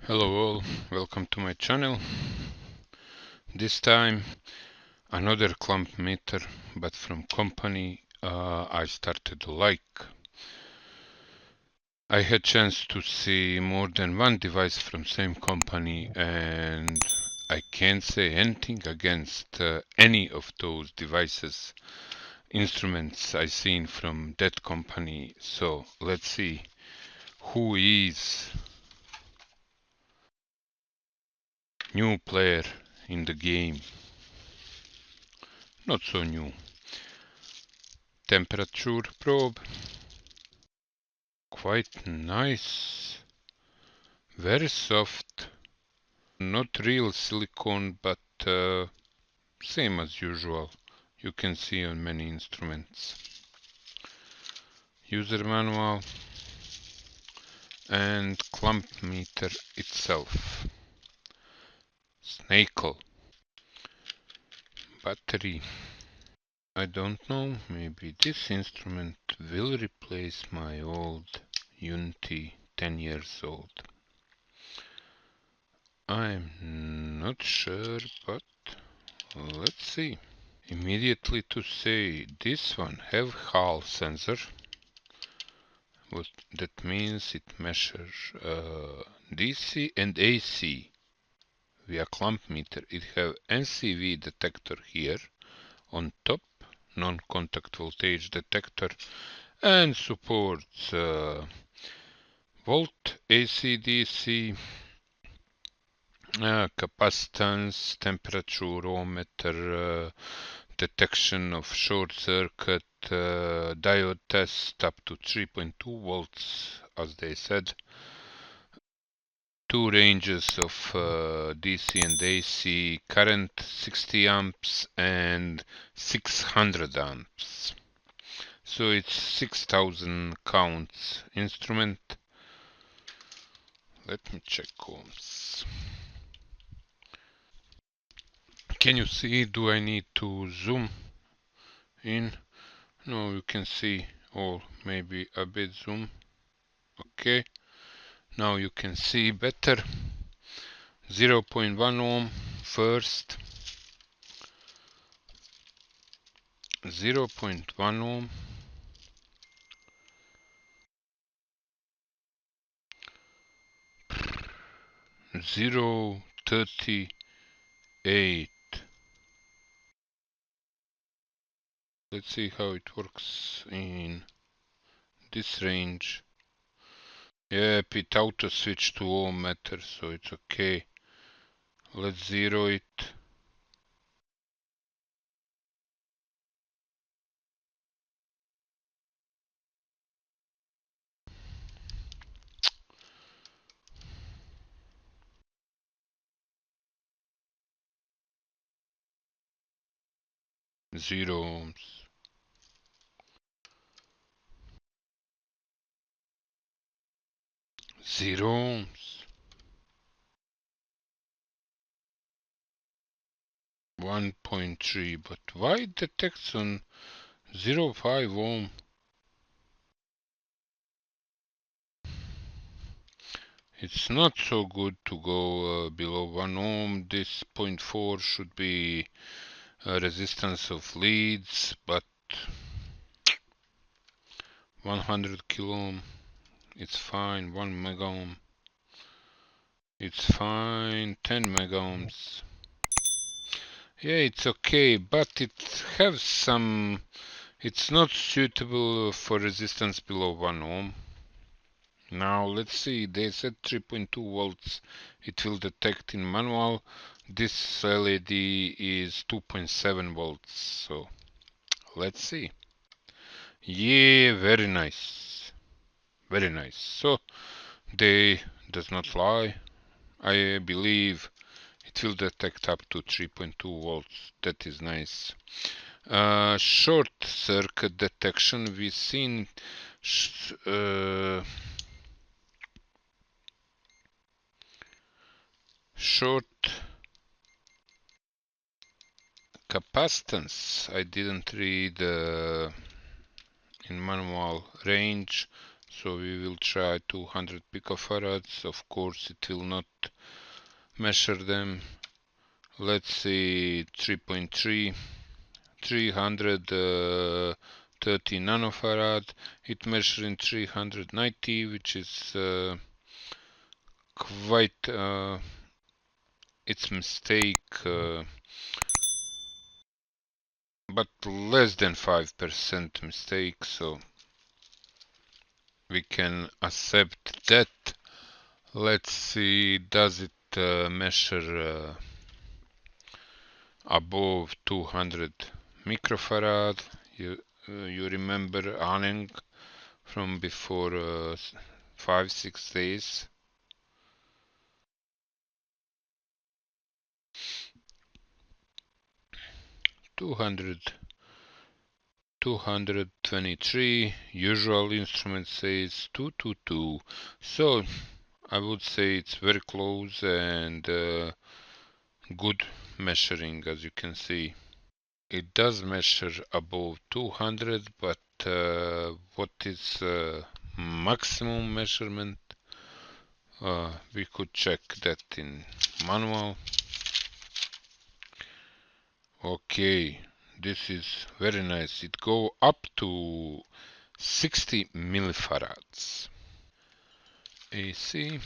Hello all, welcome to my channel. This time another clamp meter, but from company I started to like. I had chance to see more than one device from same company, and I can't say anything against any of those devices, instruments I seen from that company. So let's see who is new player in the game. Not so new. Temperature probe. Quite nice. Very soft. Not real silicone, but same as usual. You can see on many instruments. User manual and clamp meter itself. Snakol. Battery. I don't know, maybe this instrument will replace my old Unity 10 years old. I'm not sure, but let's see. Immediately to say this one have Hall sensor. What that means, it measures DC and AC via clamp meter. It have NCV detector here on top, non-contact voltage detector, and supports volt, AC, DC, capacitance, temperaturometer, detection of short circuit, diode test up to 3.2 volts, as they said. Two ranges of DC and AC, current 60 amps and 600 amps. So it's 6000 counts instrument. Let me check ohms. Can you see? Do I need to zoom in? No, you can see, or maybe a bit zoom. Okay, now you can see better. 0.1 ohm first, 0.1 ohm, 0.38. Let's see how it works in this range. Yep, it auto switched to ohm meter, so it's okay. Let's zero it. Zero ohms. Zero ohms. 1.3, but why it detects on 0.5 ohm? It's not so good to go below 1 ohm. This 0.4 should be resistance of leads, but 100 kilo ohm, it's fine. 1 mega ohm, it's fine. 10 mega ohms, yeah, it's okay, but it has some, it's not suitable for resistance below 1 ohm. Now let's see, they said 3.2 volts it will detect in manual. This LED is 2.7 volts, so let's see. Yeah, very nice, very nice. So they does not lie. I believe it will detect up to 3.2 volts. That is nice. Short circuit detection, we've seen short capacitance. I didn't read in manual range, So we will try 200 picofarads. Of course it will not measure them. Let's see, 3.3, 330 nanofarad. It measures in 390, which is quite its mistake, but less than 5% mistake, so we can accept that. Let's see, does it measure above 200 microfarad? You remember Aneng from before 5-6 days. Two hundred 223. Usual instrument says 222. So I would say it's very close and good measuring, as you can see. It does measure above 200, but what is maximum measurement? We could check that in manual. Okay, this is very nice. It go up to 60 millifarads. AC.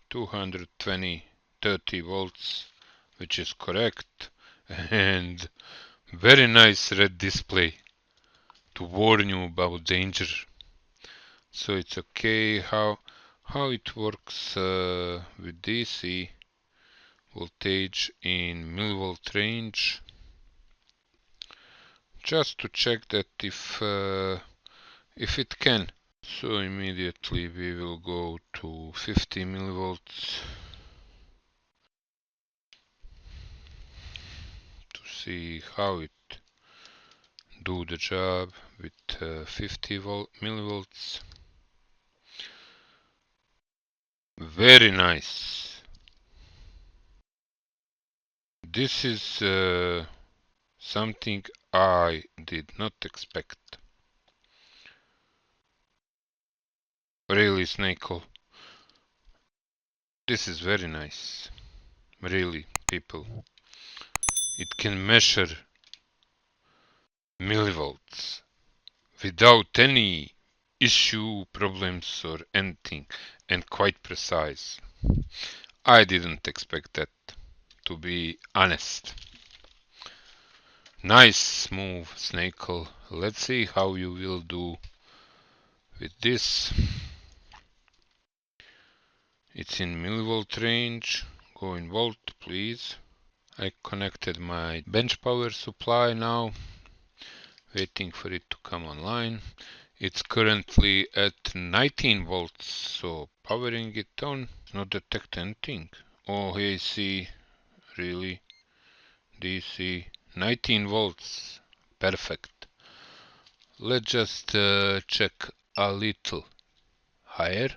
220 30 volts, which is correct, and very nice red display to warn you about danger. So it's okay. How it works with DC voltage in millivolt range, just to check that if it can. So immediately we will go to 50 millivolts to see how it do the job with 50 millivolts. Very nice. This is something I did not expect. Really, Snakol. This is very nice. Really, people. It can measure millivolts without any issue, problems or anything, and quite precise. I didn't expect that, to be honest. Nice move, Snakol. Let's see how you will do with this. It's in millivolt range. Go in volt, please. I connected my bench power supply now, waiting for it to come online. It's currently at 19 volts, so powering it on, not detect anything. Oh, AC, really? DC, 19 volts, perfect. Let's just check a little higher.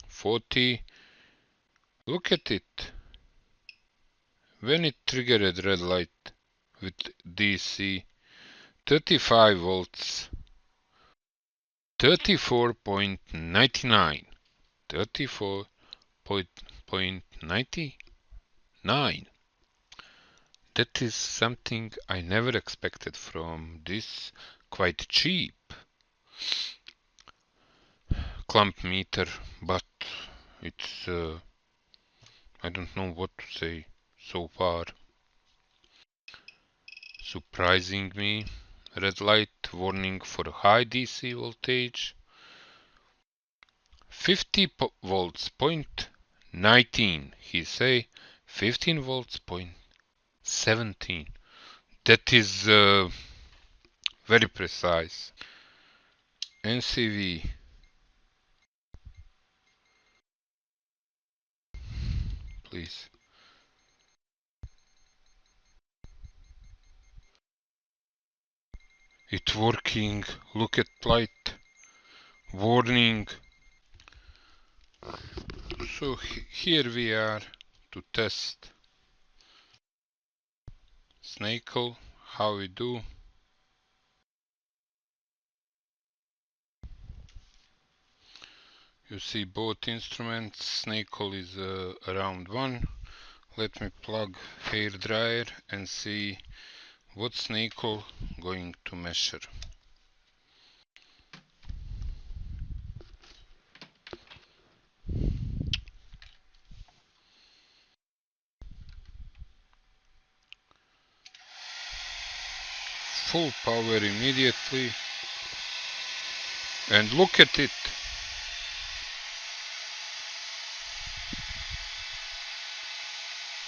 40. Look at it. When it triggered red light with DC, 35 volts, 34.99, 34.99. That is something I never expected from this quite cheap clamp meter, but it's I don't know what to say so far. Surprising me. Red light warning for high DC voltage. 50 volts, point 19. He say 15 volts, point 17. That is very precise. NCV. Please. It's working. Look at light. Warning. So here we are. to test Snakol, how we do. You see both instruments. Snakol is around 1. Let me plug hair dryer and see what Snakol going to measure. Full power immediately, and look at it.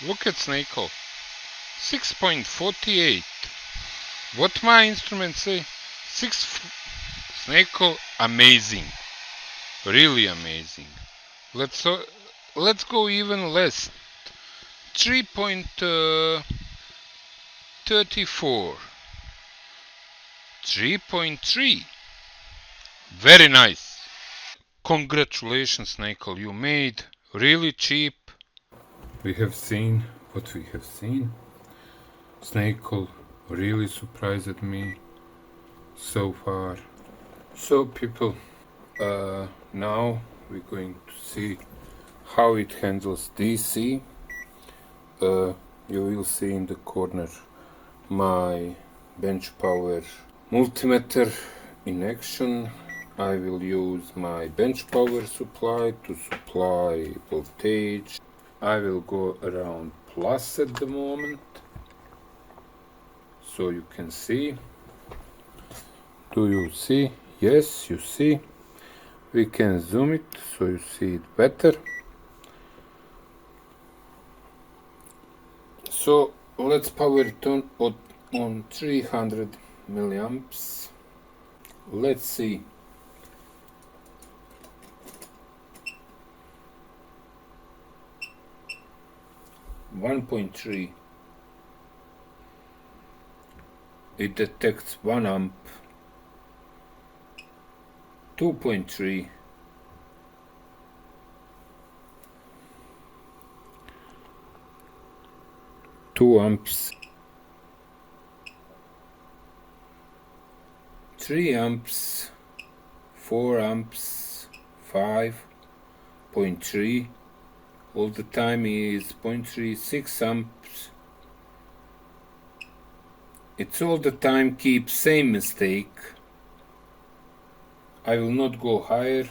Look at Snakol. 6.48. What my instrument say? Snakol, amazing. Really amazing. Let's go even less. 3.34. 3.3. Very nice. Congratulations, Snakol. You made really cheap. We have seen what we have seen. Snakol really surprised me so far. So people, now we're going to see how it handles DC. You will see in the corner my bench power multimeter in action. I will use my bench power supply to supply voltage. I will go around plus at the moment, so you can see. Do you see? Yes, you see. We can zoom it so you see it better. So let's power it on 300 milliamps. Let's see. (1.3). It detects 1 amp. 2.3. 2 amps. 3 amps. 4 amps. 5.3. All the time is 0.36 amps. It's all the time keeps same mistake. I will not go higher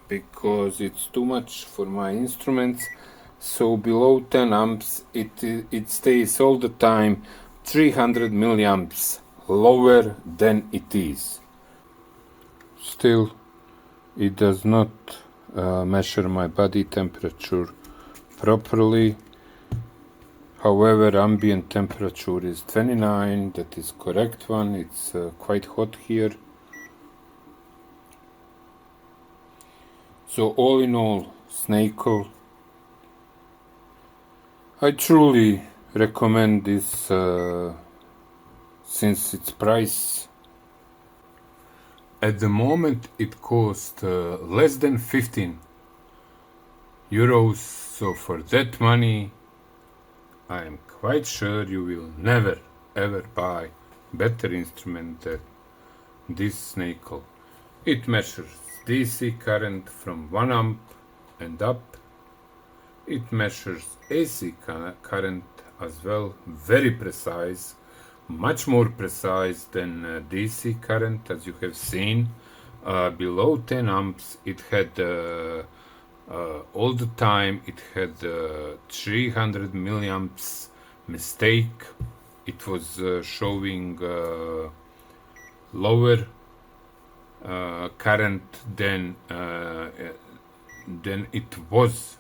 because it's too much for my instruments. So below 10 amps it stays all the time 300 milliamps lower than it is. Still, it does not measure my body temperature properly. However, ambient temperature is 29, that is correct one. It's quite hot here. So all in all, Snakol, I truly recommend this since its price. At the moment it costs less than 15 euros, so for that money I am quite sure you will never ever buy better instrument than this Snakol. It measures DC current from 1 amp and up. It measures AC current as well, very precise, much more precise than DC current, as you have seen. Below 10 amps it had all the time it had 300 milliamps mistake. It was showing lower current than it was,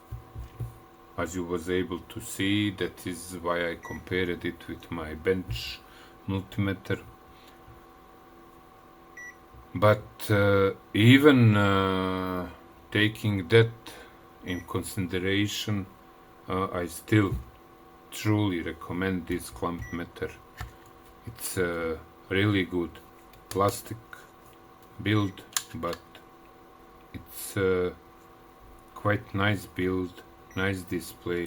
as you was able to see. That is why I compared it with my bench multimeter. But even taking that in consideration, I still truly recommend this clamp meter. It's really good plastic build, but it's quite nice build, nice display,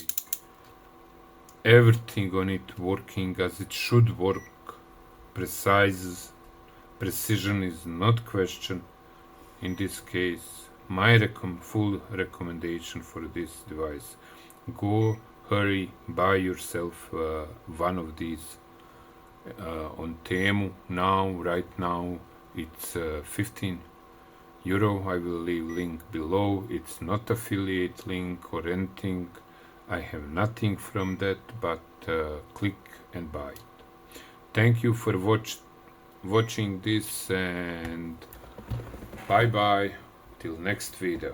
everything on it working as it should work. Precision is not question in this case. My full recommendation for this device: go, hurry, buy yourself one of these on Temu now, right now. It's 15 euro. I will leave link below. It's not affiliate link or anything. I have nothing from that, but click and buy it. Thank you for watching this, and bye bye till next video.